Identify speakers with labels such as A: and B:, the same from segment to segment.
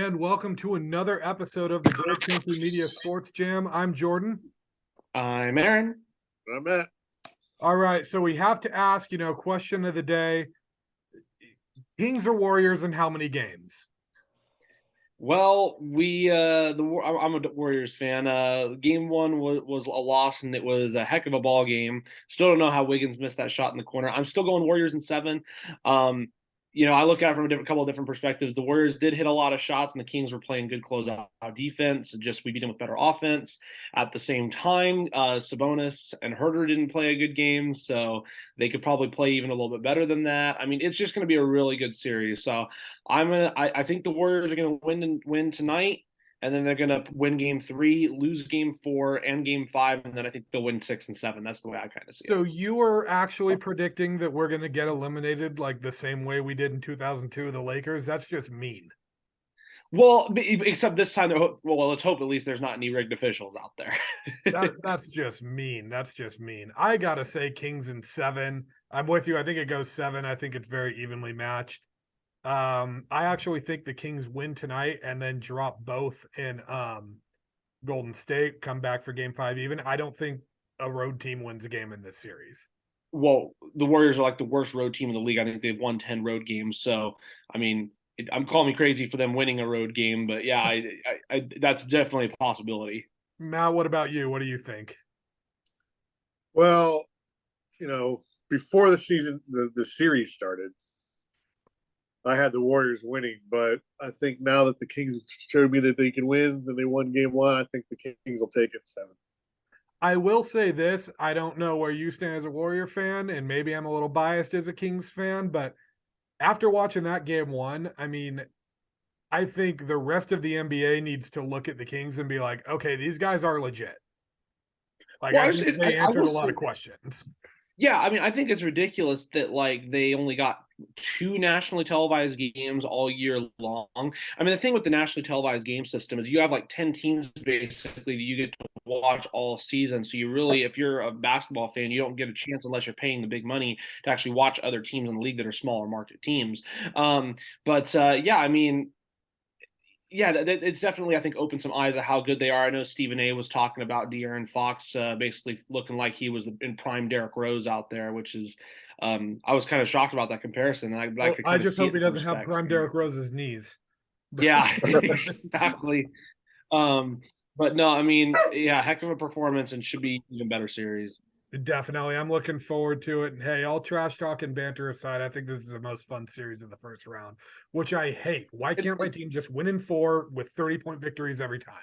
A: And welcome to another episode of the Great Country Media Sports Jam. I'm Jordan.
B: I'm Aaron.
C: I'm Matt.
A: All right, so we have to ask, question of the day: Kings or Warriors, and how many games?
B: Well, I'm a Warriors fan. Game one was a loss, and it was a heck of a ball game. Still don't know how Wiggins missed that shot in the corner. I'm still going Warriors in seven. I look at it from a couple of different perspectives. The Warriors did hit a lot of shots, and the Kings were playing good closeout defense. Just we beat them with better offense. At the same time, Sabonis and Herter didn't play a good game, so they could probably play even a little bit better than that. I mean, it's just going to be a really good series. So I think the Warriors are gonna win tonight, and then they're gonna win game 3, lose game 4 and game 5, and then I think they'll win 6 and 7. That's the way I kind of see it.
A: So you are actually predicting that we're going to get eliminated like the same way we did in 2002, the Lakers? That's just mean.
B: Well, except this time, let's hope at least there's not any rigged officials out there.
A: That's just mean. That's just mean. I gotta say, Kings in 7. I'm with you. I think it goes 7. I think it's very evenly matched. I actually think the Kings win tonight and then drop both in Golden State, come back for game 5 even. I don't think a road team wins a game in this series.
B: Well, the Warriors are like the worst road team in the league. I think they've won 10 road games. So, I mean, I'm calling me crazy for them winning a road game, but yeah, I that's definitely a possibility.
A: Matt, what about you? What do you think?
C: Well, before the season, the series started, I had the Warriors winning, but I think now that the Kings showed me that they can win, and they won game 1, I think the Kings will take it 7.
A: I will say this. I don't know where you stand as a Warrior fan, and maybe I'm a little biased as a Kings fan, but after watching that game 1, I mean, I think the rest of the NBA needs to look at the Kings and be like, okay, these guys are legit. Like,
B: Well,
A: I think they answered a lot of questions.
B: Yeah, I mean, I think it's ridiculous that like they only got 2 nationally televised games all year long. I mean, the thing with the nationally televised game system is you have like 10 teams basically that you get to watch all season. So you really, if you're a basketball fan, you don't get a chance unless you're paying the big money to actually watch other teams in the league that are smaller market teams. Yeah, I mean, yeah, it's definitely, I think, opened some eyes of how good they are. I know Stephen A was talking about De'Aaron Fox basically looking like he was in prime Derrick Rose out there, which is, I was kind of shocked about that comparison.
A: I just hope he doesn't have prime Derrick Rose's knees.
B: Yeah, exactly. But no, I mean, yeah, heck of a performance and should be even better series.
A: Definitely. I'm looking forward to it. And hey, all trash talk and banter aside, I think this is the most fun series in the first round, which I hate. Why can't my team just win in 4 with 30-point victories every time?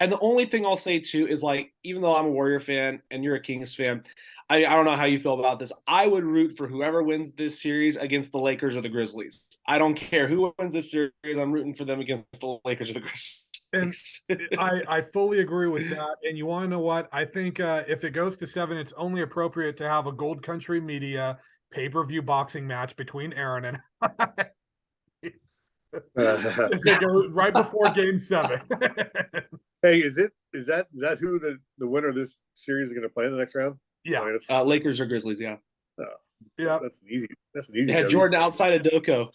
B: And the only thing I'll say too is like, even though I'm a Warrior fan and you're a Kings fan, I don't know how you feel about this. I would root for whoever wins this series against the Lakers or the Grizzlies. I don't care who wins this series. I'm rooting for them against the Lakers or the Grizzlies.
A: And I fully agree with that. And you want to know what? I think if it goes to 7, it's only appropriate to have a Gold Country Media pay-per-view boxing match between Aaron and I. If it goes right before game 7.
C: Hey, is that who the winner of this series is going to play in the next round?
A: Yeah,
B: Lakers or Grizzlies. Yeah.
A: Yeah,
C: that's an easy.
B: Yeah, Jordan outside of Doko.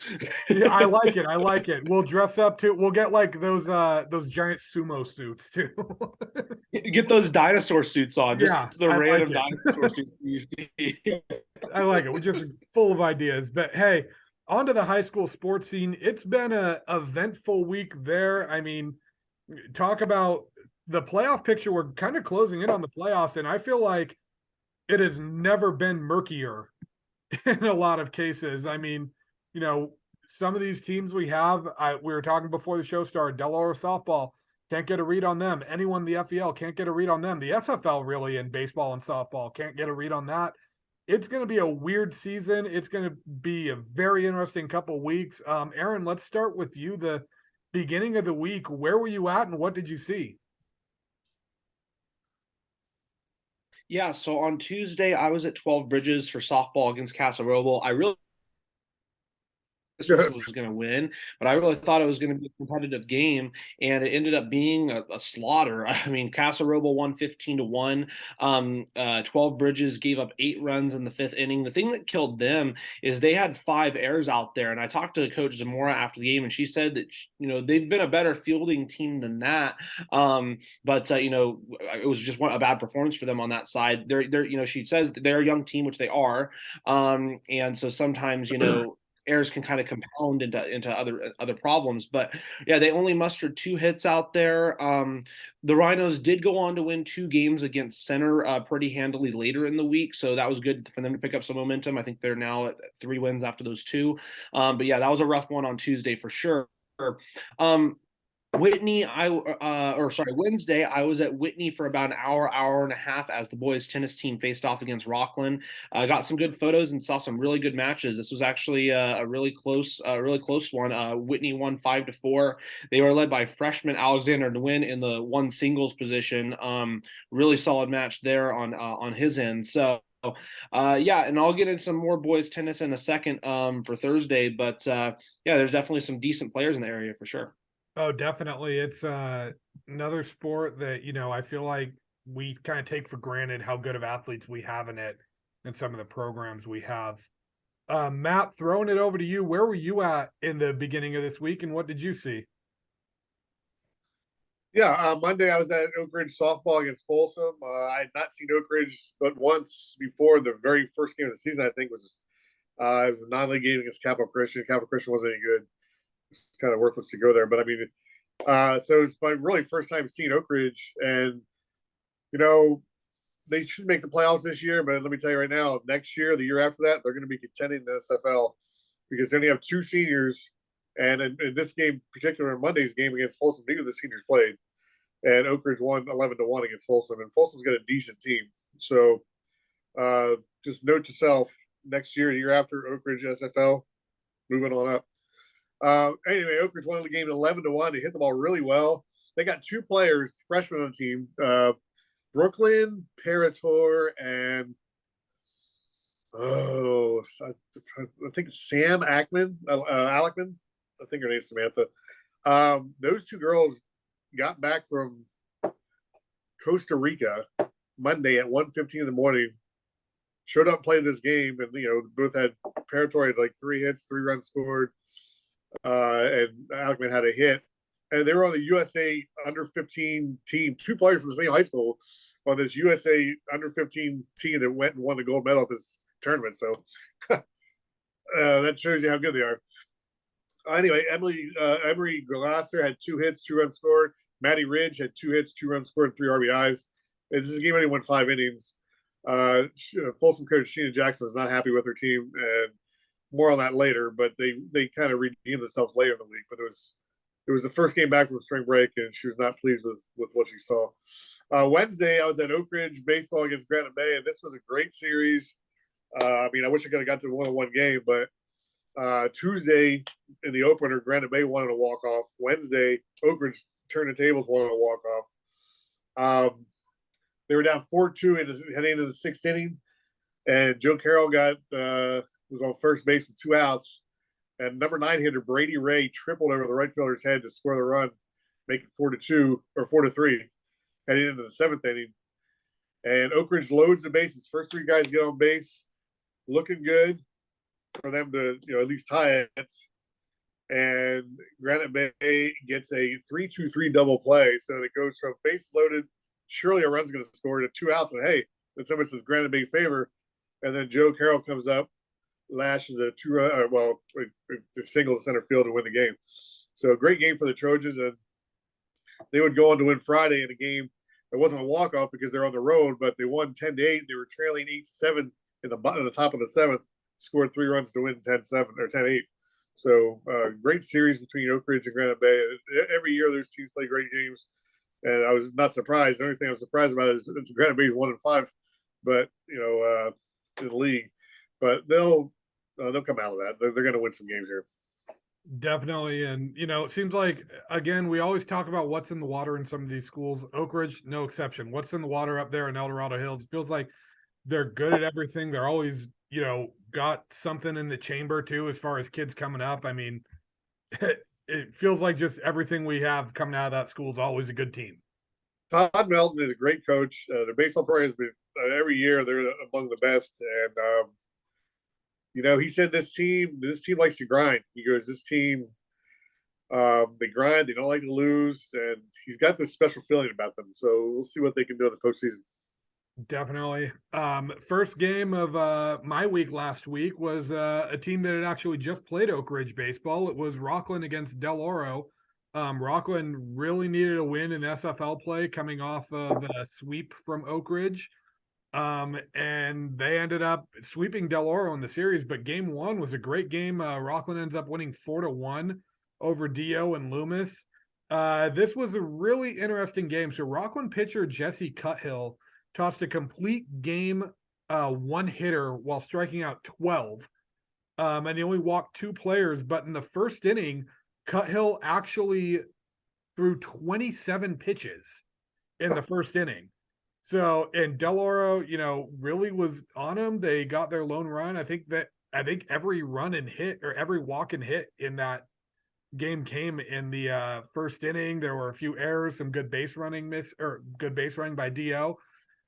A: Yeah, I like it. We'll dress up too. We'll get like those giant sumo suits too.
B: Get those dinosaur suits on. Just
A: Yeah,
B: the
A: I
B: random
A: like
B: dinosaur suits you see.
A: I like it. We're just full of ideas. But hey, on to the high school sports scene. It's been a eventful week there. I mean, talk about the playoff picture. We're kind of closing in on the playoffs, and I feel like it has never been murkier in a lot of cases. I mean, some of these teams we have, we were talking before the show started, Delaware softball, can't get a read on them. Anyone in the FEL can't get a read on them. The SFL really in baseball and softball can't get a read on that. It's going to be a weird season. It's going to be a very interesting couple weeks. Aaron, let's start with you. The beginning of the week, where were you at and what did you see?
B: Yeah, so on Tuesday I was at 12 Bridges for softball against Casa Roble. I really was going to win, but I really thought it was going to be a competitive game, and it ended up being a slaughter. I mean, Casa Roble won 15-1. 12 Bridges gave up 8 runs in the 5th inning. The thing that killed them is they had 5 errors out there, and I talked to Coach Zamora after the game, and she said that they've been a better fielding team than that. But it was just a bad performance for them on that side. They're she says they're a young team, which they are, and so sometimes errors can kind of compound into other problems. But yeah, they only mustered 2 hits out there. The Rhinos did go on to win 2 games against Center pretty handily later in the week, so that was good for them to pick up some momentum. I think they're now at 3 wins after those 2. But yeah, that was a rough one on Tuesday for sure. Wednesday, I was at Whitney for about an hour and a half as the boys tennis team faced off against Rockland. I got some good photos and saw some really good matches. This was actually a really close one. Whitney won 5-4. They were led by freshman Alexander Nguyen in the 1 singles position. Really solid match there on his end. So and I'll get into some more boys tennis in a second for Thursday. But there's definitely some decent players in the area for sure.
A: Oh, definitely. It's another sport that, I feel like we kind of take for granted how good of athletes we have in it and some of the programs we have. Matt, throwing it over to you. Where were you at in the beginning of this week and what did you see?
C: Yeah, Monday I was at Oak Ridge softball against Folsom. I had not seen Oak Ridge but once before. The very first game of the season, I think, it was a non-league game against Capital Christian. Capital Christian wasn't any good. It's kind of worthless to go there, but I mean, so it's my really first time seeing Oak Ridge, and they should make the playoffs this year. But let me tell you right now, next year, the year after that, they're going to be contending in the SFL because they only have 2 seniors. And in this game, particularly Monday's game against Folsom, neither of the seniors played, and Oak Ridge won 11-1 against Folsom, and Folsom's got a decent team. So just note to self: next year, the year after, Oak Ridge SFL, moving on up. Anyway, Oak Ridge won the game at 11-1. They hit the ball really well. They got 2 players, freshmen on the team, Brooklyn Parator and I think Sam Ackman, Alekman. I think her name's Samantha. Those 2 girls got back from Costa Rica Monday at 1:15 in the morning. Showed up, played this game, and both had Parator had like 3 hits, 3 runs scored. And Alekman had a hit, and they were on the USA under-15 team. 2 players from the same high school on this USA under-15 team that went and won the gold medal at this tournament. So that shows you how good they are. Anyway, Emery Glasser had 2 hits, 2 runs scored. Maddie Ridge had 2 hits, 2 runs scored, 3 RBIs. This is a game only won 5 innings. Folsom coach Sheena Jackson was not happy with her team, and more on that later, but they kind of redeemed themselves later in the week. But it was the first game back from spring break, and she was not pleased with what she saw. Wednesday, I was at Oak Ridge baseball against Granite Bay, and this was a great series. I wish I could have got to a 1-1 game, but Tuesday in the opener, Granite Bay won on a walk-off. Wednesday, Oak Ridge turned the tables, won on a walk-off. They were down 4-2 heading into the 6th inning, and Joe Carroll was on first base with 2 outs, and number 9 hitter Brady Ray tripled over the right fielder's head to score the run, make it 4-2 or 4-3, heading into the 7th inning. And Oak Ridge loads the bases. First 3 guys get on base, looking good for them to at least tie it. And Granite Bay gets a 3-2-3 double play, so it goes from base loaded, surely a run's going to score, to 2 outs, and hey, that's so much in Granite Bay favor. And then Joe Carroll comes up, lashes a 2-run, the single to center field to win the game. So a great game for the Trojans, and they would go on to win Friday in a game that wasn't a walk-off because they're on the road, but they won 10-8. They were trailing 8-7 in the top of the 7th, scored 3 runs to win 10-7 or 10-8. So great series between Oak Ridge and Granite Bay. Every year those teams play great games, and I was not surprised. The only thing I'm surprised about is Granite Bay is 1-5, but in the league. But they'll come out of that. They're going to win some games here.
A: Definitely. And, it seems like, again, we always talk about what's in the water in some of these schools. Oak Ridge, no exception. What's in the water up there in El Dorado Hills? It feels like they're good at everything. They're always, got something in the chamber too, as far as kids coming up. I mean, it feels like just everything we have coming out of that school is always a good team.
C: Todd Melton is a great coach. Their baseball program has been every year they're among the best, and he said this team likes to grind. He goes, this team, they grind, they don't like to lose, and he's got this special feeling about them. So we'll see what they can do in the postseason.
A: Definitely. First game of my week last week was a team that had actually just played Oak Ridge baseball. It was Rockland against Del Oro. Rockland really needed a win in SFL play coming off of a sweep from Oak Ridge. And they ended up sweeping Del Oro in the series, but game one was a great game. Rockland ends up winning 4-1 over Dio and Loomis. This was a really interesting game. So Rockland pitcher Jesse Cuthill tossed a complete game one hitter while striking out 12. And he only walked 2 players, but in the first inning, Cuthill actually threw 27 pitches in the first inning. So, and Del Oro, really was on him. They got their lone run. I think every run and hit or every walk and hit in that game came in the first inning. There were a few errors, some good base running by Dio.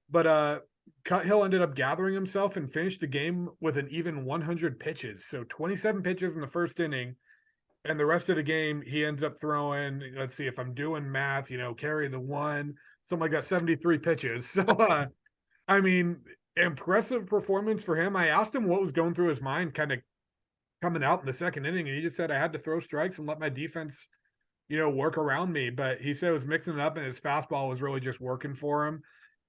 A: But Cuthill ended up gathering himself and finished the game with an even 100 pitches. So 27 pitches in the first inning. And the rest of the game, he ends up throwing, let's see if I'm doing math, carry the one, something like that, 73 pitches. So, I mean, impressive performance for him. I asked him what was going through his mind kind of coming out in the second inning. And he just said, I had to throw strikes and let my defense, work around me. But he said it was mixing it up and his fastball was really just working for him.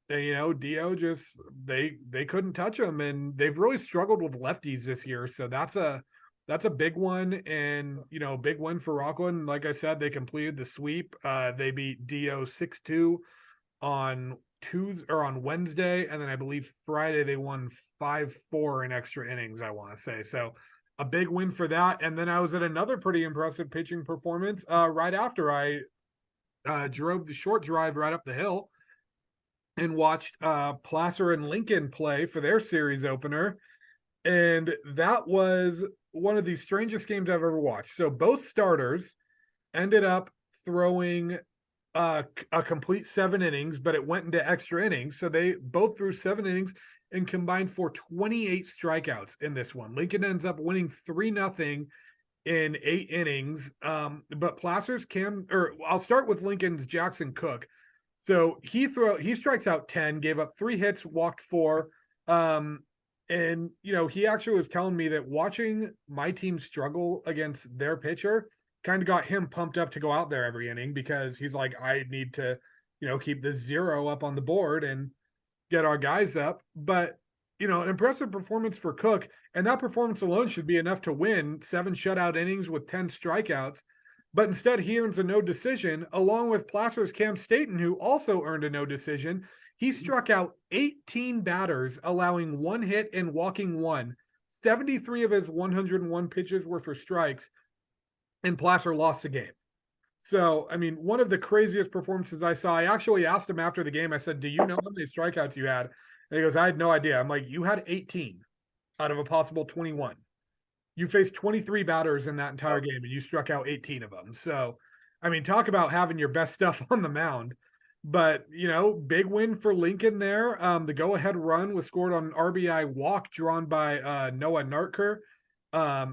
A: And, Dio just, they couldn't touch him. And they've really struggled with lefties this year. So that's a big one, and big win for Rockland. Like I said, they completed the sweep. They beat Dio 6-2 on Wednesday, and then I believe Friday they won 5-4 in extra innings, I want to say. So a big win for that. And then I was at another pretty impressive pitching performance right after I drove the short drive right up the hill and watched Placer and Lincoln play for their series opener. And that was one of the strangest games I've ever watched. So both starters ended up throwing a complete 7 innings, but it went into extra innings. So they both threw 7 innings and combined for 28 strikeouts in this one. Lincoln ends up winning 3-0 in 8 innings. But Placer's I'll start with Lincoln's Jackson Cook. So he strikes out 10, gave up 3 hits, walked 4. And, he actually was telling me that watching my team struggle against their pitcher kind of got him pumped up to go out there every inning, because he's like, I need to, keep the 0 up on the board and get our guys up. But, an impressive performance for Cook. And that performance alone should be enough to win 7 shutout innings with 10 strikeouts. But instead, he earns a no decision, along with Placer's Cam Staten, who also earned a no decision. He struck out 18 batters, allowing 1 hit and walking 1. 73 of his 101 pitches were for strikes, and Placer lost the game. So, I mean, one of the craziest performances I saw. I actually asked him after the game, I said, do you know how many strikeouts you had? And he goes, I had no idea. I'm like, you had 18 out of a possible 21. You faced 23 batters in that entire game, and you struck out 18 of them. So, I mean, talk about having your best stuff on the mound. But, big win for Lincoln there. The go-ahead run was scored on an RBI walk drawn by Noah Nartker.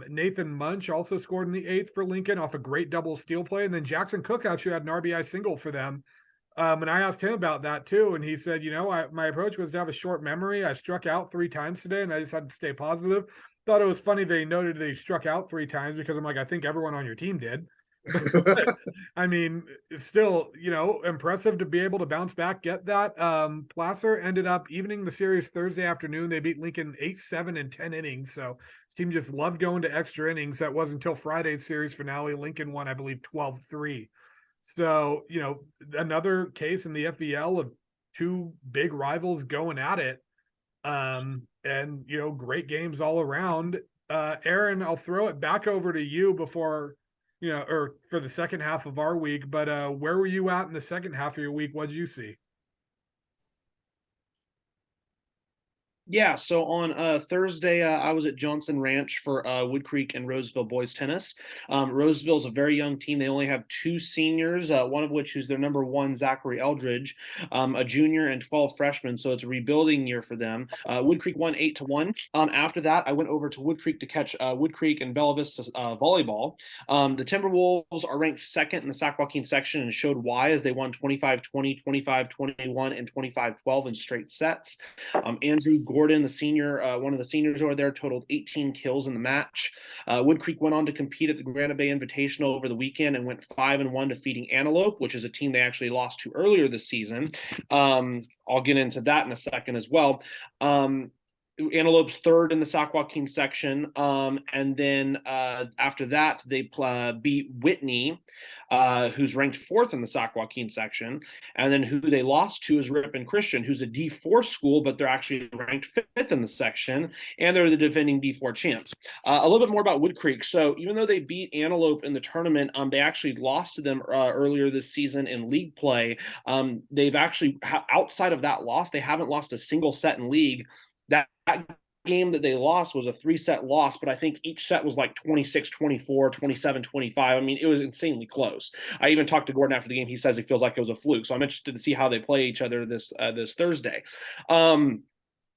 A: Nathan Munch also scored in the 8th for Lincoln off a great double steal play. And then Jackson Cook actually had an RBI single for them. And I asked him about that too. And he said, my approach was to have a short memory. I struck out 3 times today, and I just had to stay positive. Thought it was funny they noted they struck out 3 times, because I'm like, I think everyone on your team did. I mean, still, impressive to be able to bounce back, get that. Placer ended up evening the series Thursday afternoon. They beat Lincoln 8-7 in 10 innings. So this team just loved going to extra innings. That was until Friday's series finale. Lincoln won, I believe, 12-3. So, another case in the FBL of 2 big rivals going at it. And, great games all around. Aaron, I'll throw it back over to you before or for the second half of our week, but where were you at in the second half of your week? What did you see?
B: Yeah, so on Thursday, I was at Johnson Ranch for Wood Creek and Roseville boys tennis. Roseville's a very young team. They only have two seniors, one of which who's their number one, Zachary Eldridge, a junior, and 12 freshmen. So it's a rebuilding year for them. Wood Creek won 8-1. After that, I went over to Wood Creek to catch Wood Creek and Bella Vista volleyball. The Timberwolves are ranked second in the Sac Joaquin section and showed why as they won 25-20, 25-21, and 25-12 in straight sets. Andrew Gordon, the senior, one of the seniors over there, totaled 18 kills in the match. Wood Creek went on to compete at the Granite Bay Invitational over the weekend and went 5-1, defeating Antelope, which is a team they actually lost to earlier this season. I'll get into that in a second as well. Antelope's third in the Sac Joaquin section. And then after that, they beat Whitney, who's ranked fourth in the Sac Joaquin section. And then who they lost to is Ripon Christian, who's a D4 school, but they're actually ranked fifth in the section. And they're the defending D4 champs. A little bit more about Wood Creek. So even though they beat Antelope in the tournament, they actually lost to them earlier this season in league play. They've actually, outside of that loss, they haven't lost a single set in league. That game that they lost was a 3-set loss, but I think each set was like 26-24, 27-25. I mean, it was insanely close. I even talked to Gordon after the game. He says he feels like it was a fluke. So I'm interested to see how they play each other this Thursday. But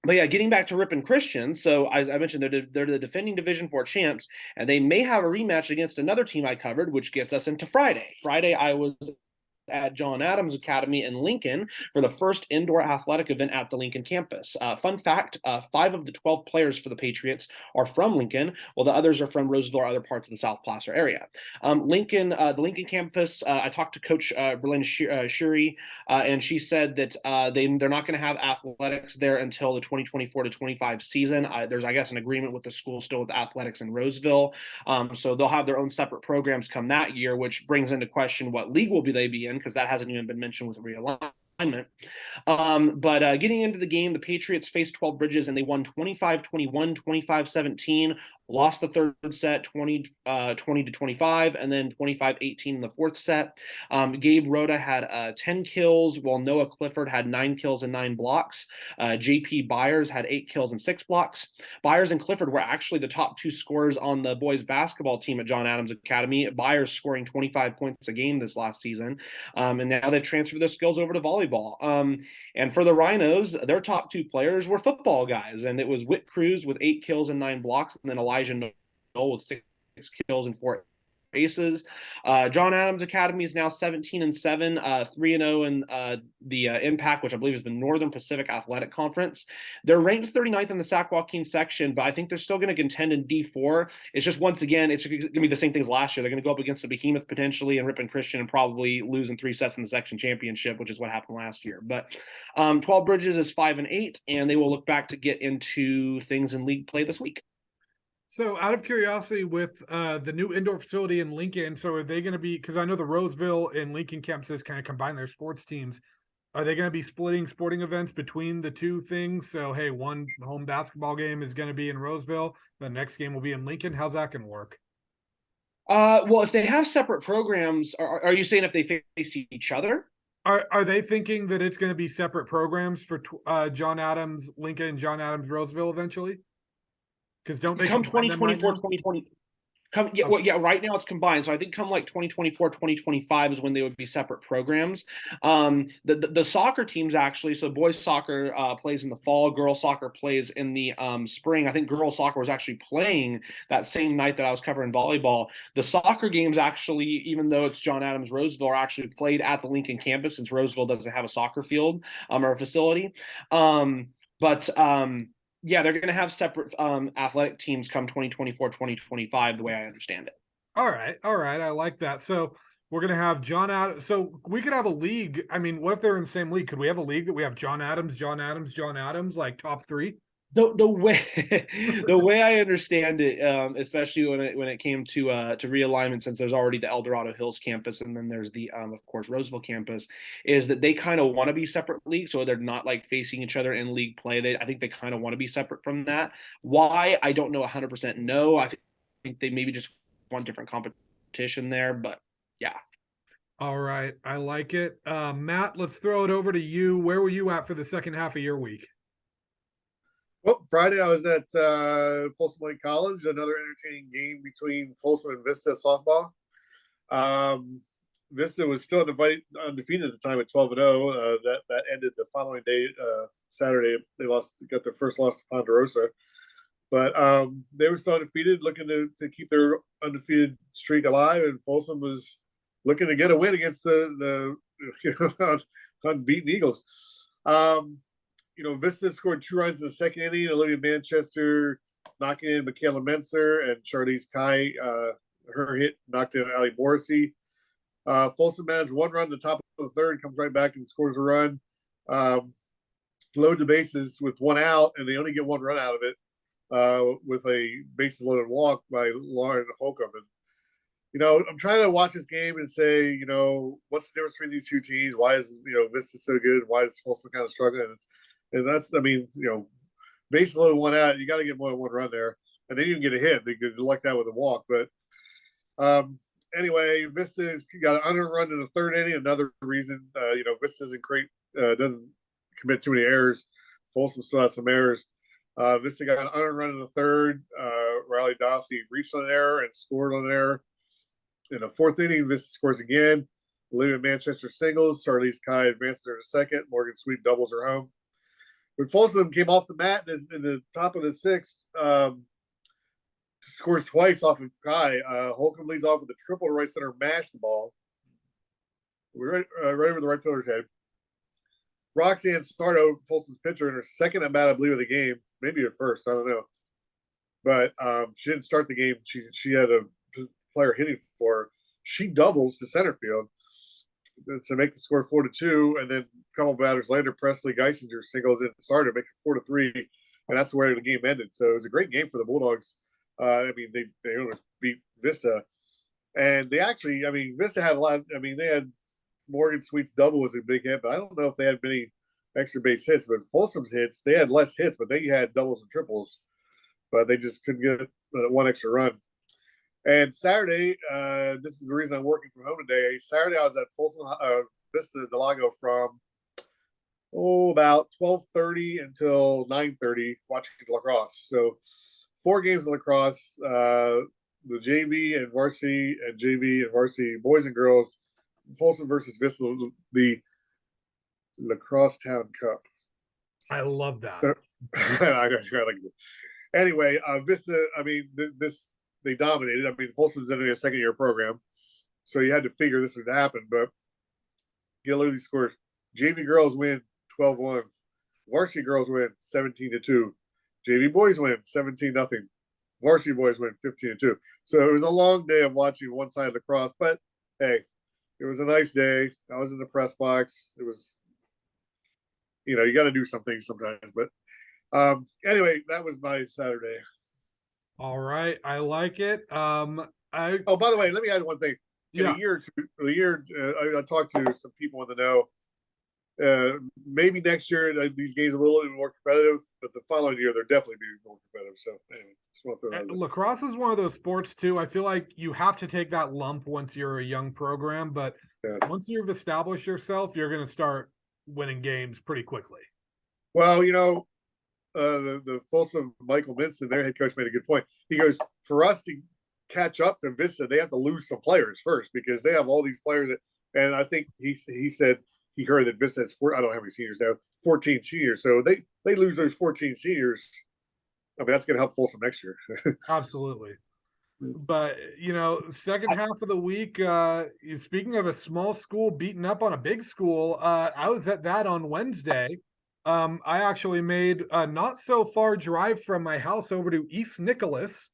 B: yeah, getting back to Ripon Christian, so I mentioned they're the defending Division IV champs, and they may have a rematch against another team I covered, which gets us into Friday. Friday, I was at John Adams Academy in Lincoln for the first indoor athletic event at the Lincoln campus. Fun fact, 5 of the 12 players for the Patriots are from Lincoln, while the others are from Roseville or other parts of the South Placer area. The Lincoln campus, I talked to Coach Berlin Shuri, and she said that they're not going to have athletics there until the 2024 to 25 season. There's, I guess, an agreement with the school still with athletics in Roseville. So they'll have their own separate programs come that year, which brings into question what league will they be in, because that hasn't even been mentioned with realignment. But getting into the game, the Patriots faced 12 Bridges and they won 25-21, 25-17, lost the third set 20-25, and then 25-18 in the fourth set. Gabe Rhoda had 10 kills, while Noah Clifford had 9 kills and 9 blocks. JP Byers had 8 kills and 6 blocks. Byers and Clifford were actually the top 2 scorers on the boys basketball team at John Adams Academy. Byers scoring 25 points a game this last season. And now they've transferred their skills over to volleyball. And for the Rhinos, their top 2 players were football guys. And it was Whit Cruz with 8 kills and 9 blocks, and then Elijah Knoll with 6 kills and 4 aces. John Adams Academy is now 17-7, 3-0 in the Impact, which I believe is the Northern Pacific Athletic Conference. They're ranked 39th in the Sac Joaquin section, but I think they're still going to contend in D4. It's just, once again, it's going to be the same thing as last year. They're going to go up against the Behemoth potentially and Ripon Christian and probably lose in 3 sets in the section championship, which is what happened last year. But 12 Bridges is 5-8, and they will look back to get into things in league play this week.
A: So out of curiosity, with the new indoor facility in Lincoln, so are they going to be, because I know the Roseville and Lincoln campuses kind of combine their sports teams, are they going to be splitting sporting events between the two things? So, hey, one home basketball game is going to be in Roseville, the next game will be in Lincoln. How's that going to work?
B: Well, if they have separate programs, are you saying if they face each other?
A: Are they thinking that it's going to be separate programs for John Adams Lincoln and John Adams Roseville eventually? Because don't they
B: come
A: combine them right
B: 2024,
A: now?
B: 2020? Right now it's combined. So I think come like 2024, 2025 is when they would be separate programs. The soccer teams actually, so boys soccer plays in the fall, girls soccer plays in the spring. I think girls soccer was actually playing that same night that I was covering volleyball. The soccer games actually, even though it's John Adams Roseville, are actually played at the Lincoln campus, since Roseville doesn't have a soccer field or a facility. Yeah, they're going to have separate athletic teams come 2024, 2025, the way I understand it.
A: All right. I like that. So we're going to have John Adams. So we could have a league. I mean, what if they're in the same league? Could we have a league that we have John Adams, like top 3?
B: The way the way I understand it, especially when it came to realignment, since there's already the El Dorado Hills campus and then there's the of course Roseville campus, is that they kind of want to be separate leagues, so they're not like facing each other in league play. I think they kind of want to be separate from that. Why, I don't know 100%. No, I think they maybe just want different competition there, but yeah.
A: All right, I like it. Matt, let's throw it over to you. Where were you at for the second half of your week?
C: Well, Friday I was at Folsom Lake College, another entertaining game between Folsom and Vista softball. Vista was still undefeated at the time at 12-0. That ended the following day, Saturday. They got their first loss to Ponderosa, but they were still undefeated, looking to keep their undefeated streak alive. And Folsom was looking to get a win against the unbeaten Eagles. Vista scored 2 runs in the second inning. Olivia Manchester knocking in Michaela Menser, and Charlize Kai, her hit knocked in Ali Morrissey. Folsom managed 1 run at the top of the third, comes right back and scores a run. Load the bases with 1 out, and they only get 1 run out of it with a bases loaded walk by Lauren Holcomb. And, I'm trying to watch this game and say, what's the difference between these two teams? Why is, Vista so good? Why is Folsom kind of struggling? And that's, bases loaded 1 out, you got to get more than 1 run there. And they didn't even get a hit. They could like that with a walk. But anyway, Vista's got an unearned run in the third inning. Another reason, Vista doesn't commit too many errors. Folsom still has some errors. Vista got an unearned run in the third. Riley Dossie reached on an error and scored on an error. In the fourth inning, Vista scores again. Olivia Manchester singles. Charlize Kai advances her to second. Morgan Sweet doubles her home. When Folsom came off the mat in the top of the sixth, scores twice off of Kai. Holcomb leads off with a triple to right center, mash the ball. We're right over the right fielder's head. Roxanne Stardo, Folsom's pitcher, in her second at bat, I believe, of the game, maybe her first, I don't know. But she didn't start the game. She had a player hitting for her. She doubles to center field to make the score 4-2, and then a couple batters later, Presley Geisinger singles in Stardo, make it 4-3, and that's where the game ended. So it was a great game for the Bulldogs. They almost beat Vista, and they actually, Vista had a lot. They had Morgan Sweet's double was a big hit, but I don't know if they had many extra base hits. But Folsom's hits, they had less hits, but they had doubles and triples, but they just couldn't get 1 extra run. And Saturday, this is the reason I'm working from home today. Saturday, I was at Folsom Vista Del Lago from about 12:30 until 9:30 watching lacrosse. So 4 games of lacrosse, the JV and varsity boys and girls, Folsom versus Vista, the Lacrosse Town Cup.
A: I love that.
C: Anyway, Vista, they dominated. Folsom's in a second-year program, so you had to figure this would happen. But you look at these scores. JV girls win 12-1. Varsity girls win 17-2. JV boys win 17-0. Varsity boys win 15-2. So it was a long day of watching one side of the cross, but hey, it was a nice day. I was in the press box. It was, you got to do something sometimes. But anyway, that was my Saturday.
A: All right, I like it.
C: Oh, by the way, let me add one thing. In a year, I talked to some people in the know. Maybe next year these games are a little bit more competitive, but the following year they're definitely be more competitive. So anyway, just want to throw that
A: lacrosse is one of those sports too. I feel like you have to take that lump once you're a young program, but once you've established yourself, you're going to start winning games pretty quickly.
C: Well, the Folsom Michael Minson, their head coach, made a good point. He goes, for us to catch up to Vista, they have to lose some players first because they have all these players. And I think he said he heard that Vista has I don't know how many seniors now, 14 seniors. So they lose those 14 seniors. That's going to help Folsom next year.
A: Absolutely. But, second half of the week, speaking of a small school beating up on a big school, I was at that on Wednesday. I actually made a not so far drive from my house over to East Nicholas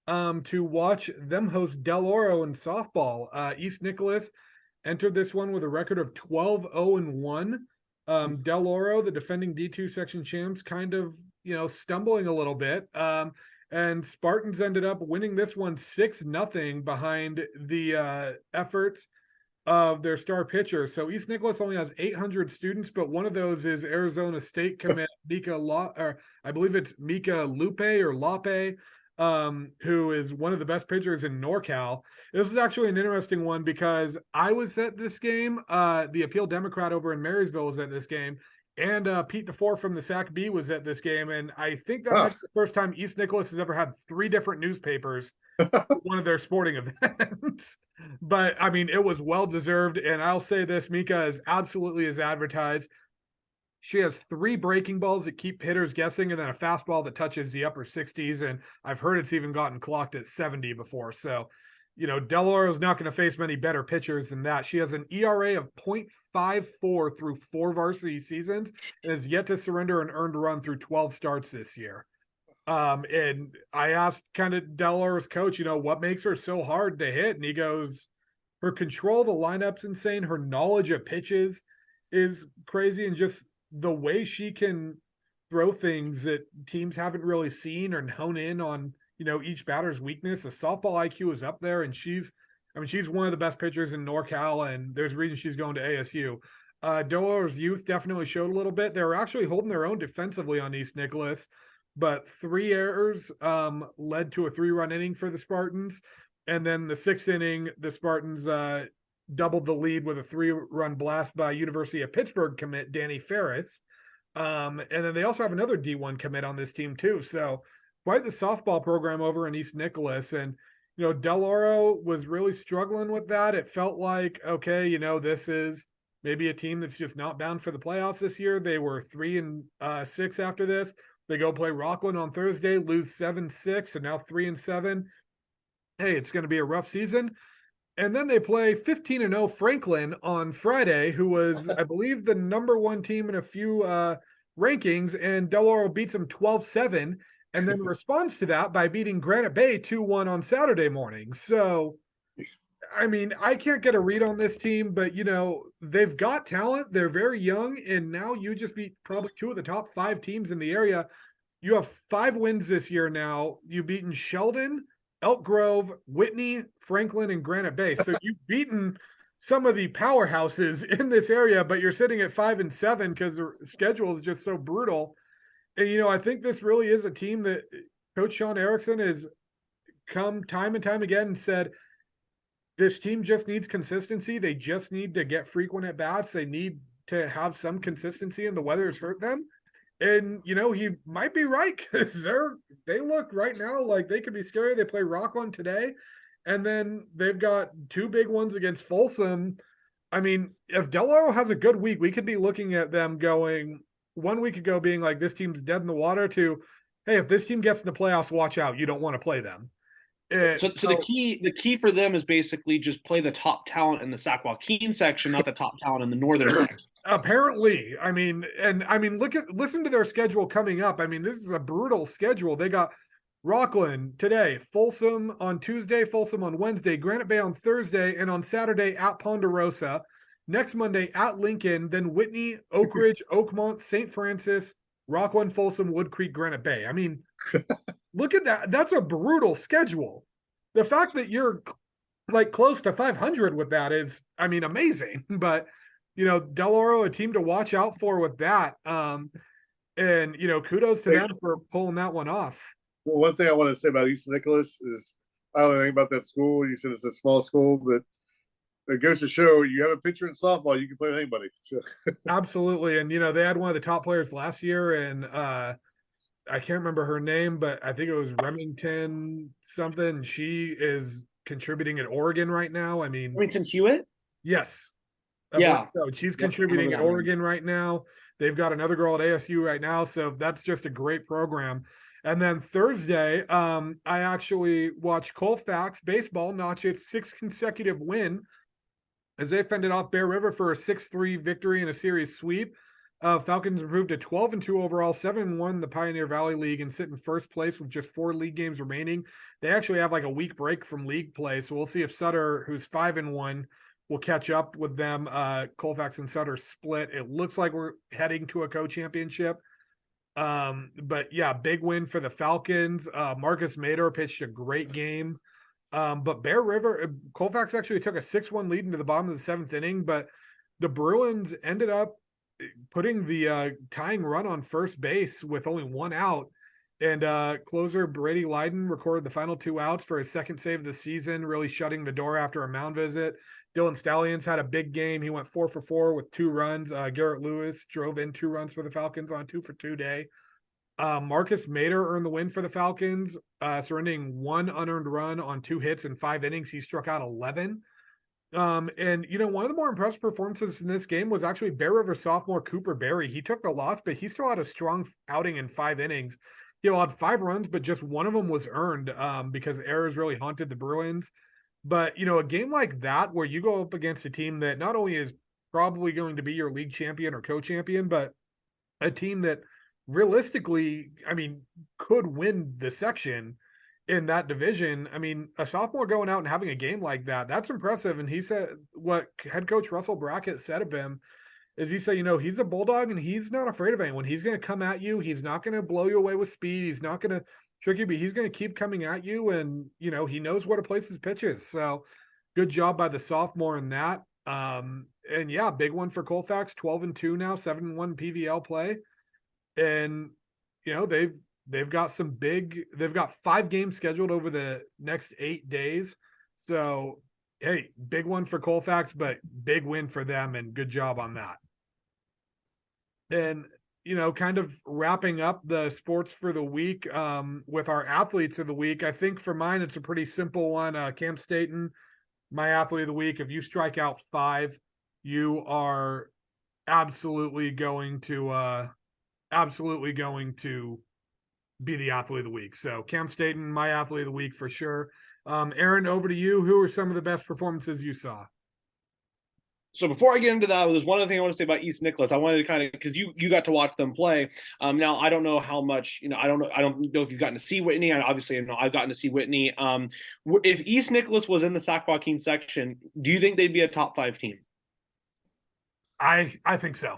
A: to watch them host Del Oro in softball. East Nicholas entered this one with a record of 12-0-1. Del Oro, the defending D2 section champs, kind of, stumbling a little bit. And Spartans ended up winning this one 6-0 behind the efforts of their star pitcher. So East Nicholas only has 800 students, but one of those is Arizona State commit I believe it's Mika Lupe, who is one of the best pitchers in NorCal. This is actually an interesting one because I was at this game. The Appeal Democrat over in Marysville was at this game. and Pete DeFore from the SAC B was at this game, and I think that might
C: Ah,
A: be the first time East Nicholas has ever had 3 different newspapers one of their sporting events. But I mean, it was well deserved, and I'll say this: Mika is absolutely as advertised. She has 3 breaking balls that keep hitters guessing, and then a fastball that touches the upper 60s. And I've heard it's even gotten clocked at 70 before. So, Del Oro is not going to face many better pitchers than that. She has an ERA of 0.54 through 4 varsity seasons and has yet to surrender an earned run through 12 starts this year. And I asked kind of Del Oro's coach, what makes her so hard to hit? And he goes, her control of the lineup's insane. Her knowledge of pitches is crazy. And just the way she can throw things that teams haven't really seen or hone in on, each batter's weakness. The softball IQ is up there, and she's one of the best pitchers in NorCal, and there's a reason she's going to ASU. Del Oro's youth definitely showed a little bit. They were actually holding their own defensively on East Nicholas, but 3 errors led to a 3-run inning for the Spartans. And then the 6th inning, the Spartans doubled the lead with a 3-run blast by University of Pittsburgh commit Danny Ferris. And then they also have another D1 commit on this team too. So quite the softball program over in East Nicholas. And, Del Oro was really struggling with that. It felt like, okay, this is maybe a team that's just not bound for the playoffs this year. They were 3-6 after this. They go play Rockland on Thursday, lose 7-6, and now 3-7. Hey, it's going to be a rough season. And then they play 15-0 Franklin on Friday, who was, I believe, the number 1 team in a few rankings, and Del Oro beats them 12-7, and then responds to that by beating Granite Bay 2-1 on Saturday morning. So, I mean, I can't get a read on this team, but, they've got talent. They're very young, and now you just beat probably 2 of the top 5 teams in the area. You have 5 wins this year now. You've beaten Sheldon, Elk Grove, Whitney, Franklin, and Granite Bay. So you've beaten some of the powerhouses in this area, but you're sitting at 5-7 because the schedule is just so brutal. And, I think this really is a team that Coach Sean Erickson has come time and time again and said, this team just needs consistency. They just need to get frequent at bats. They need to have some consistency, and the weather's hurt them. And, he might be right, because they look right now like they could be scary. They play Rockland today, and then they've got 2 big ones against Folsom. I mean, if Del Oro has a good week, we could be looking at them going 1 week ago being like, this team's dead in the water, to, hey, if this team gets in the playoffs, watch out. You don't want to play them.
B: So the key for them is basically just play the top talent in the Sac Joaquin section, not the top talent in the northern section.
A: Apparently, listen to their schedule coming up. I mean, this is a brutal schedule. They got Rockland today, Folsom on Tuesday, Folsom on Wednesday, Granite Bay on Thursday, and on Saturday at Ponderosa. Next Monday at Lincoln, then Whitney, Oak Ridge, Oakmont, St. Francis, Rockland, Folsom, Wood Creek, Granite Bay. I mean, look at that. That's a brutal schedule. The fact that you're like close to 500 with that is, amazing. But, Del Oro, a team to watch out for with that. And, kudos to them for pulling that one off.
C: Well, one thing I want to say about East Nicholas is I don't know anything about that school. You said it's a small school, but it goes to show you have a pitcher in softball, you can play with anybody. So.
A: Absolutely. And, they had one of the top players last year, and I can't remember her name, but I think it was Remington something. She is contributing at Oregon right now.
B: Remington Hewitt?
A: Yes.
B: Yeah.
A: So she's contributing at Oregon right now. They've got another girl at ASU right now. So that's just a great program. And then Thursday, I actually watched Colfax baseball notch its 6th consecutive win as they fended off Bear River for a 6-3 victory in a series sweep. Falcons improved to 12-2 overall, 7-1 in the Pioneer Valley League, and sit in first place with just 4 league games remaining. They actually have like a week break from league play, so we'll see if Sutter, who's 5-1, will catch up with them. Colfax and Sutter split. It looks like we're heading to a co-championship. But yeah, big win for the Falcons. Marcus Mador pitched a great game. But Bear River, Colfax actually took a 6-1 lead into the bottom of the 7th inning, but the Bruins ended up putting the tying run on first base with only 1 out. And closer Brady Leiden recorded the final 2 outs for his 2nd save of the season, really shutting the door after a mound visit. Dylan Stallions had a big game. He went 4 for 4 with 2 runs. Garrett Lewis drove in 2 runs for the Falcons on 2 for 2 day. Marcus Mader earned the win for the Falcons, surrendering 1 unearned run on 2 hits in 5 innings. He struck out 11. And one of the more impressive performances in this game was actually Bear River sophomore Cooper Berry. He took the loss, but he still had a strong outing in 5 innings. He allowed 5 runs, but just one of them was earned because errors really haunted the Bruins. But a game like that where you go up against a team that not only is probably going to be your league champion or co-champion, but a team that realistically, could win the section in that division. A sophomore going out and having a game like that, that's impressive. And he said what head coach Russell Brackett said of him is he said, he's a bulldog and he's not afraid of anyone. He's going to come at you. He's not going to blow you away with speed. He's not going to trick you, but he's going to keep coming at you. And, he knows where to place his pitches. So good job by the sophomore in that. And yeah, big one for Colfax, 12-2 now, 7-1 PVL play. And, they've got 5 games scheduled over the next 8 days. So, hey, big one for Colfax, but big win for them and good job on that. And, kind of wrapping up the sports for the week with our athletes of the week. I think for mine, it's a pretty simple one. Cam Staten, my athlete of the week. If you strike out 5, you are absolutely going to be the athlete of the week. So Cam Staten, my athlete of the week for sure. Aaron, over to you. Who are some of the best performances you saw?
B: So before I get into that, there's one other thing I want to say about East Nicholas. I wanted to kind of, because you got to watch them play. Now I don't know how much, I don't know if you've gotten to see Whitney. And obviously, I've gotten to see Whitney. If East Nicholas was in the Sac Joaquin section, do you think they'd be a top 5 team?
A: I think so.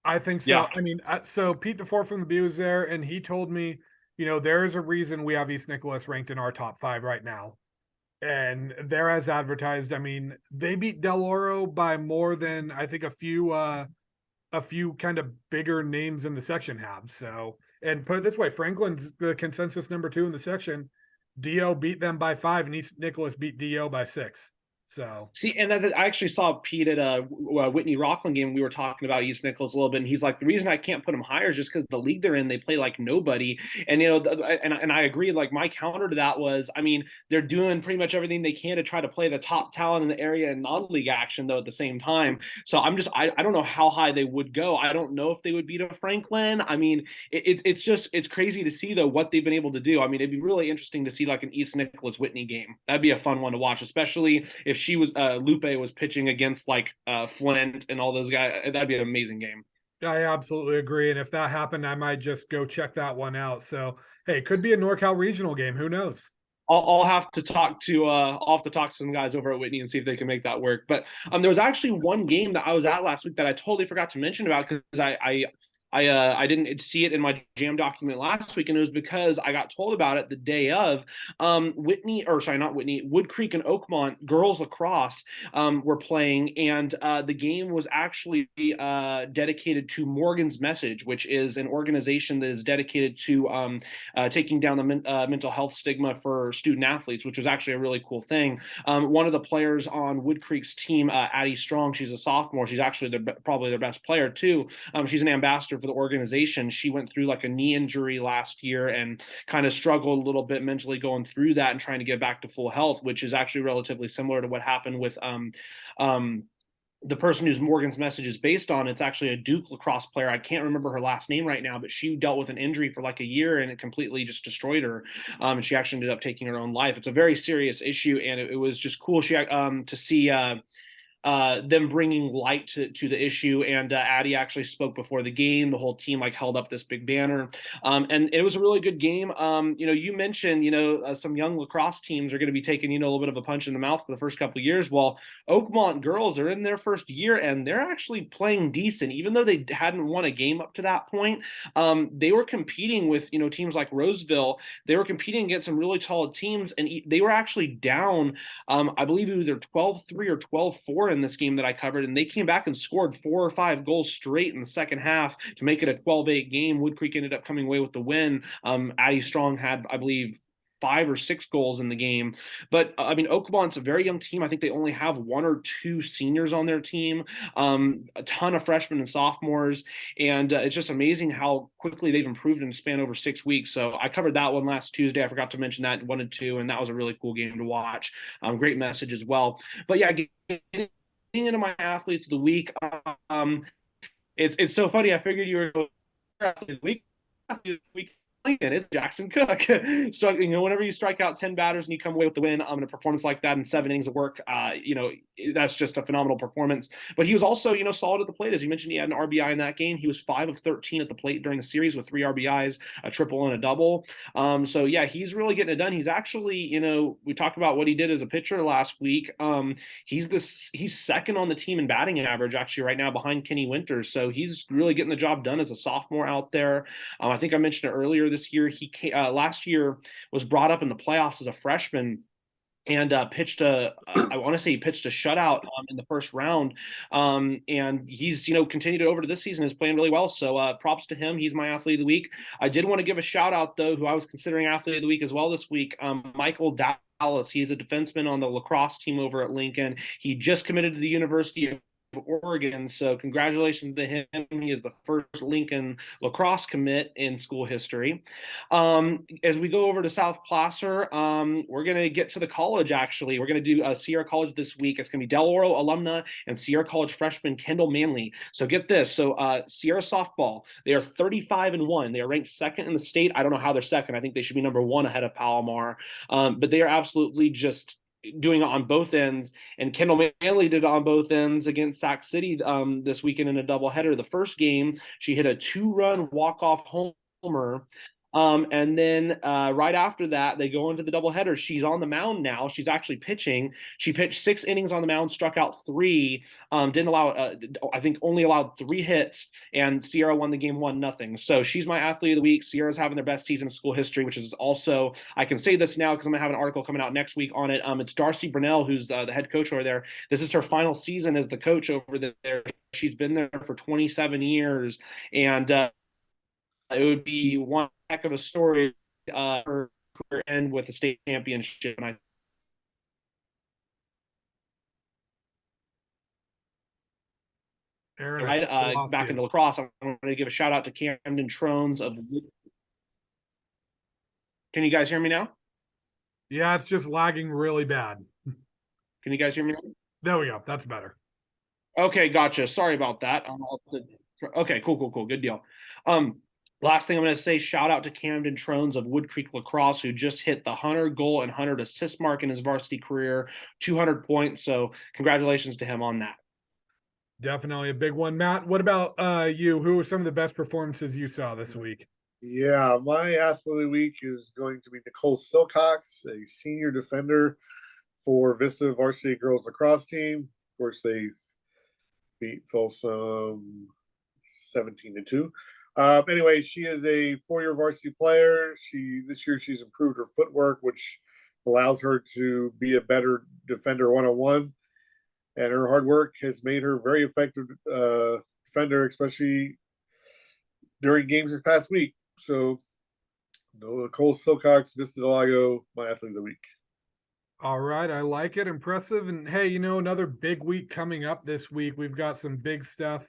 A: I think so. Yeah. So Pete DeFore from the B was there, and he told me, there is a reason we have East Nicholas ranked in our top 5 right now. And they're as advertised. They beat Del Oro by more than I think a few kind of bigger names in the section have. So, and put it this way, Franklin's the consensus number 2 in the section. DO beat them by 5, and East Nicholas beat DO by 6. So
B: see, and I actually saw Pete at a Whitney Rockland game. We were talking about East Nicholas a little bit, and he's like, the reason I can't put them higher is just because the league they're in, they play like nobody. And and I agree. Like my counter to that was, they're doing pretty much everything they can to try to play the top talent in the area in non-league action, though at the same time. So I don't know how high they would go. I don't know if they would beat a Franklin. It's crazy to see though what they've been able to do. It'd be really interesting to see like an East Nicholas Whitney game. That'd be a fun one to watch, especially if she was Lupe was pitching against like Flint and all those guys. That'd be an amazing game.
A: I absolutely agree. And if that happened, I might just go check that one out. So hey, it could be a NorCal regional game. Who knows?
B: I'll have to talk to some guys over at Whitney and see if they can make that work. But there was actually one game that I was at last week that I totally forgot to mention about because I didn't see it in my jam document last week, and it was because I got told about it the day of. Wood Creek and Oakmont girls lacrosse were playing, and the game was actually dedicated to Morgan's Message, which is an organization that is dedicated to taking down the mental health stigma for student athletes, which was actually a really cool thing. One of the players on Wood Creek's team, Addie Strong, she's a sophomore. She's actually probably their best player too. She's an ambassador for the organization. She went through like a knee injury last year and kind of struggled a little bit mentally going through that and trying to get back to full health, which is actually relatively similar to what happened with the person whose Morgan's Message is based on. It's actually a Duke lacrosse player. I can't remember her last name right now, but she dealt with an injury for like a year and it completely just destroyed her. And she actually ended up taking her own life. It's a very serious issue, and it was just cool to see them bringing light to the issue. And Addie actually spoke before the game. The whole team held up this big banner, and it was a really good game. You mentioned some young lacrosse teams are going to be taking a little bit of a punch in the mouth for the first couple of years. Well, Oakmont girls are in their first year and they're actually playing decent, even though they hadn't won a game up to that point. They were competing with teams like Roseville. They were competing against some really solid teams, and they were actually down I believe either 12-3 or 12-4 in this game that I covered, and they came back and scored 4 or 5 goals straight in the second half to make it a 12-8 game. Wood Creek ended up coming away with the win. Addie Strong had, I believe, 5 or 6 goals in the game. But I mean, Oakmont's a very young team. I think they only have 1 or 2 seniors on their team, a ton of freshmen and sophomores, and it's just amazing how quickly they've improved in a span over 6 weeks. So I covered that one last Tuesday. I forgot to mention that 1 and 2, and that was a really cool game to watch. Great message as well. But yeah, getting into my athletes of the week, it's so funny. I figured you were athlete of the week. Athlete of the week. And it's Jackson Cook. Whenever you strike out 10 batters and you come away with the win in a performance like that in 7 innings of work, that's just a phenomenal performance. But he was also, solid at the plate. As you mentioned, he had an RBI in that game. He was 5 of 13 at the plate during the series with 3 RBIs, a triple and a double. So yeah, he's really getting it done. He's actually, we talked about what he did as a pitcher last week. He's second on the team in batting average actually right now behind Kenny Winters. So he's really getting the job done as a sophomore out there. I think I mentioned it earlier this year. He last year was brought up in the playoffs as a freshman and pitched I want to say he pitched a shutout in the first round. And he's, continued it over to this season, is playing really well. So props to him. He's my athlete of the week. I did want to give a shout out though, who I was considering athlete of the week as well this week, Michael Dallas. He's a defenseman on the lacrosse team over at Lincoln. He just committed to the University of Oregon, so congratulations to him. He is the first Lincoln lacrosse commit in school history. As we go over to South Placer, we're going to get to the college. Actually, we're going to do Sierra College this week. It's going to be Del Oro alumna and Sierra College freshman Kendall Manley. So get this. So Sierra softball, they are 35-1. They are ranked second in the state. I don't know how they're second. I think they should be number 1 ahead of Palomar. But they are absolutely just doing it on both ends, and Kendall Manley did it on both ends against Sac City this weekend in a doubleheader. The first game, she hit a 2-run walk-off homer. And then right after that, they go into the doubleheader. She's on the mound now. She's actually pitching. She pitched 6 innings on the mound, struck out 3, didn't allow, I think only allowed 3 hits, and Sierra won the game 1-0. So she's my athlete of the week. Sierra's having their best season of school history, which is also, I can say this now because I'm going to have an article coming out next week on it. It's Darcy Brunell, who's the head coach over there. This is her final season as the coach over there. She's been there for 27 years, and it would be one heck of a story for career end with a state championship. And
A: Aaron,
B: back into lacrosse, I want to give a shout out to Camden Trones of. Can you guys hear me now?
A: Yeah, it's just lagging really bad.
B: Can you guys hear me now?
A: There we go. That's better.
B: Okay, gotcha. Sorry about that. Okay, cool. Good deal. Last thing I'm going to say, shout out to Camden Trones of Wood Creek Lacrosse, who just hit the 100 goal and 100 assist mark in his varsity career, 200 points. So congratulations to him on that.
A: Definitely a big one. Matt, what about you? Who were some of the best performances you saw this week?
C: Yeah, my athlete of the week is going to be Nicole Silcox, a senior defender for Vista Varsity Girls Lacrosse team. Of course, they beat Folsom 17-2. Anyway, she is a 4-year varsity player. This year she's improved her footwork, which allows her to be a better defender one-on-one. And her hard work has made her a very effective defender, especially during games this past week. So, Nicole Silcox, Vista Del Lago, my athlete of the week.
A: All right, I like it. Impressive. And hey, another big week coming up this week. We've got some big stuff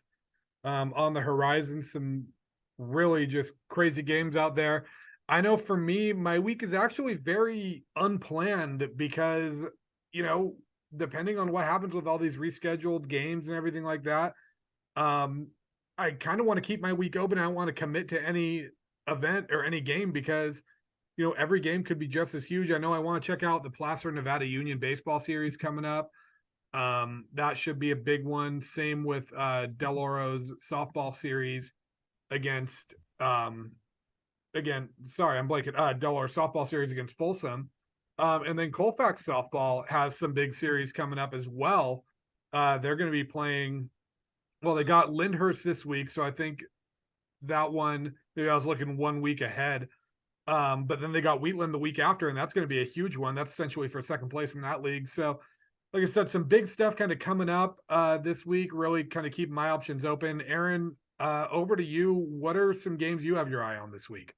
A: on the horizon, some really just crazy games out there. I know for me, my week is actually very unplanned because, depending on what happens with all these rescheduled games and everything like that, I kind of want to keep my week open. I don't want to commit to any event or any game because, every game could be just as huge. I know I want to check out the Placer Nevada Union baseball series coming up. That should be a big one. Same with Del Oro's softball series against Del Oro softball series against Folsom. And then Colfax softball has some big series coming up as well. They're going to be playing, they got Lyndhurst this week, so I think that one, maybe I was looking 1 week ahead. But then they got Wheatland the week after, and that's going to be a huge one. That's essentially for second place in that league. So, like I said, some big stuff kind of coming up this week, really kind of keep my options open. Aaron, over to you. What are some games you have your eye on this week?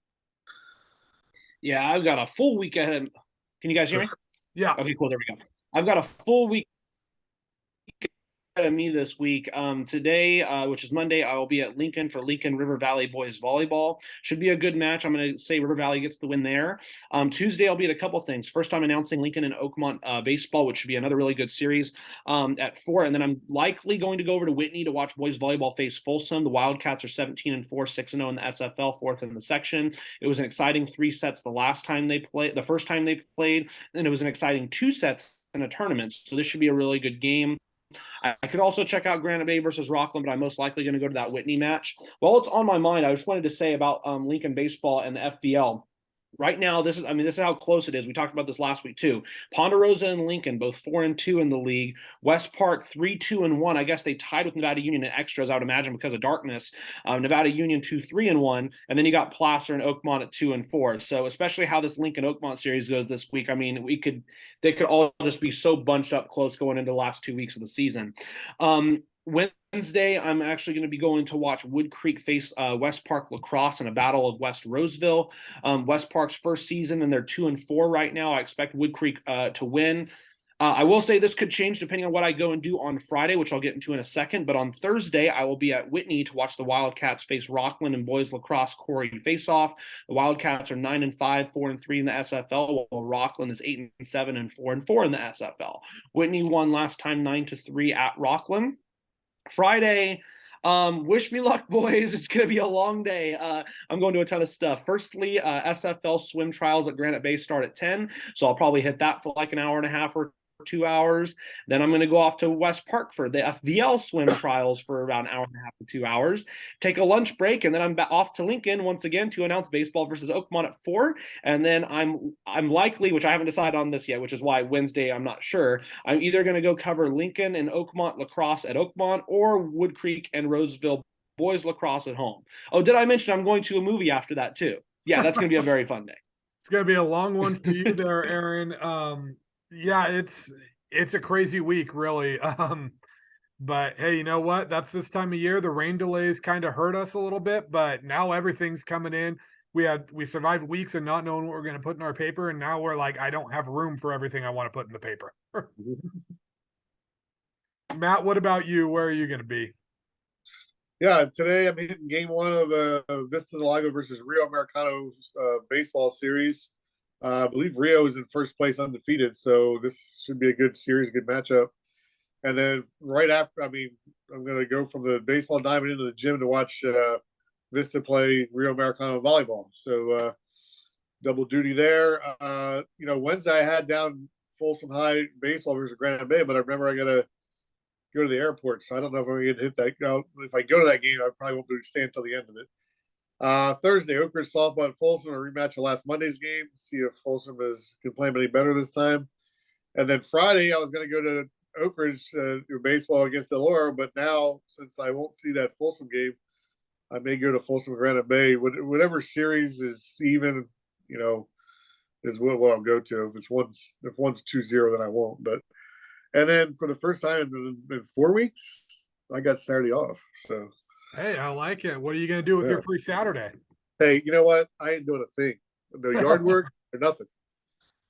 B: Yeah, I've got a full week ahead. Can you guys hear me?
A: Yeah.
B: Okay, cool. There we go. I've got a full week of me this week. Today, which is Monday, I will be at Lincoln for Lincoln River Valley Boys Volleyball. Should be a good match. I'm going to say River Valley gets the win there. Tuesday, I'll be at a couple things. First, I'm announcing Lincoln and Oakmont baseball, which should be another really good series at 4. And then I'm likely going to go over to Whitney to watch boys volleyball face Folsom. The Wildcats are 17-4, 6-0 in the SFL, 4th in the section. It was an exciting 3 sets the first time they played, and it was an exciting 2 sets in a tournament. So this should be a really good game. I could also check out Granite Bay versus Rockland, but I'm most likely going to go to that Whitney match. While it's on my mind, I just wanted to say about Lincoln baseball and the FVL. Right now, this is how close it is. We talked about this last week too. Ponderosa and Lincoln, both 4-2 in the league. West Park 3-2-1. I guess they tied with Nevada Union in extras, I would imagine, because of darkness. Nevada Union 2-3-1, and then you got Placer and Oakmont at 2-4. So especially how this Lincoln Oakmont series goes this week, I mean, they could all just be so bunched up close going into the last 2 weeks of the season. Wednesday, I'm actually going to be going to watch Wood Creek face West Park lacrosse in a battle of West Roseville. West Park's first season, and they're 2-4 right now. I expect Wood Creek to win. I will say this could change depending on what I go and do on Friday, which I'll get into in a second. But on Thursday, I will be at Whitney to watch the Wildcats face Rockland and boys lacrosse Corey face-off. The Wildcats are 9-5, 4-3 in the SFL, while Rockland is 8-7 and 4-4 in the SFL. Whitney won last time 9-3 at Rockland. Friday, wish me luck, boys. It's going to be a long day. I'm going to a ton of stuff. Firstly, SFL swim trials at Granite Bay start at 10, so I'll probably hit that for like an hour and a half or 2 hours. Then I'm going to go off to West Park for the FVL swim trials for about an hour and a half to 2 hours. Take a lunch break, and then I'm off to Lincoln once again to announce baseball versus Oakmont at 4. And then I'm likely, which I haven't decided on this yet, which is why Wednesday I'm not sure. I'm either going to go cover Lincoln and Oakmont lacrosse at Oakmont or Wood Creek and Roseville boys lacrosse at home. Oh, did I mention I'm going to a movie after that too? Yeah, that's going to be a very fun day.
A: It's going to be a long one for you there, Aaron. Yeah, it's a crazy week, really. But hey, you know what? That's this time of year. The rain delays kind of hurt us a little bit, but now everything's coming in. We survived weeks of not knowing what we're going to put in our paper, and now we're like, I don't have room for everything I want to put in the paper. Matt, what about you? Where are you going to be?
C: Yeah, today I'm hitting game 1 of Vista del Lago versus Rio Americano baseball series. I believe Rio is in first place undefeated, so this should be a good series, good matchup. And then right after, I'm going to go from the baseball diamond into the gym to watch Vista play Rio Americano volleyball. So double duty there. Wednesday I had down Folsom High baseball versus Granite Bay, but I remember I got to go to the airport, so I don't know if I'm going to hit that. If I go to that game, I probably won't be able to stay until the end of it. Thursday, Oak Ridge softball at Folsom, a rematch of last Monday's game. See if Folsom can play any better this time. And then Friday, I was going to go to Oak Ridge baseball against Delora, but now since I won't see that Folsom game, I may go to Folsom Granite Bay. Whatever series is even, is what I'll go to. If one's 2-0, then I won't. And then for the first time in 4 weeks, I got Saturday off. So.
A: Hey, I like it. What are you going to do with your free Saturday?
C: Hey, you know what? I ain't doing a thing. No yard work or nothing.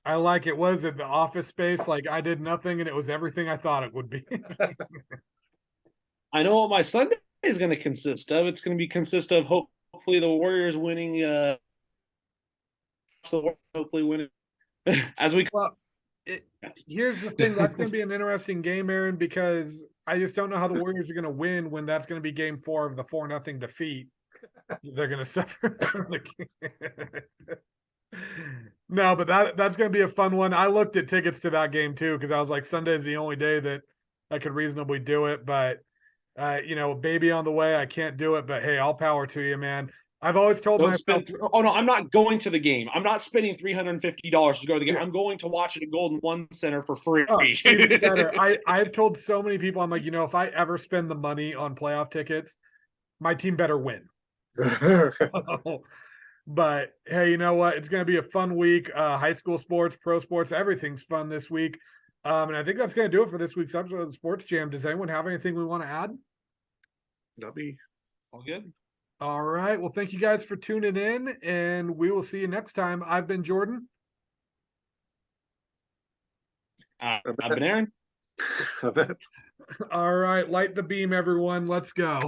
A: I like it. Was it the Office Space? Like I did nothing and it was everything I thought it would be.
B: I know what my Sunday is going to consist of. It's going to consist of hopefully the Warriors winning. Hopefully winning as we.
A: Well, here's the thing. That's going to be an interesting game, Aaron, because I just don't know how the Warriors are going to win when that's going to be game 4 of the 4-0 defeat. They're going to suffer. No, but that's going to be a fun one. I looked at tickets to that game too because I was like, Sunday's the only day that I could reasonably do it. But baby on the way, I can't do it. But hey, all power to you, man. I've always told myself.
B: Oh no, I'm not going to the game. I'm not spending $350 to go to the game. Yeah. I'm going to watch it at Golden One Center for free.
A: Oh, even better. I've told so many people, I'm like, if I ever spend the money on playoff tickets, my team better win. But hey, you know what? It's going to be a fun week. High school sports, pro sports, everything's fun this week. And I think that's going to do it for this week's episode of the Sports Jam. Does anyone have anything we want to add?
C: Not me.
B: All good.
A: All right. Well, thank you guys for tuning in, and we will see you next time. I've been Jordan.
B: I've been Aaron.
C: I bet.
A: All right. Light the beam, everyone. Let's go.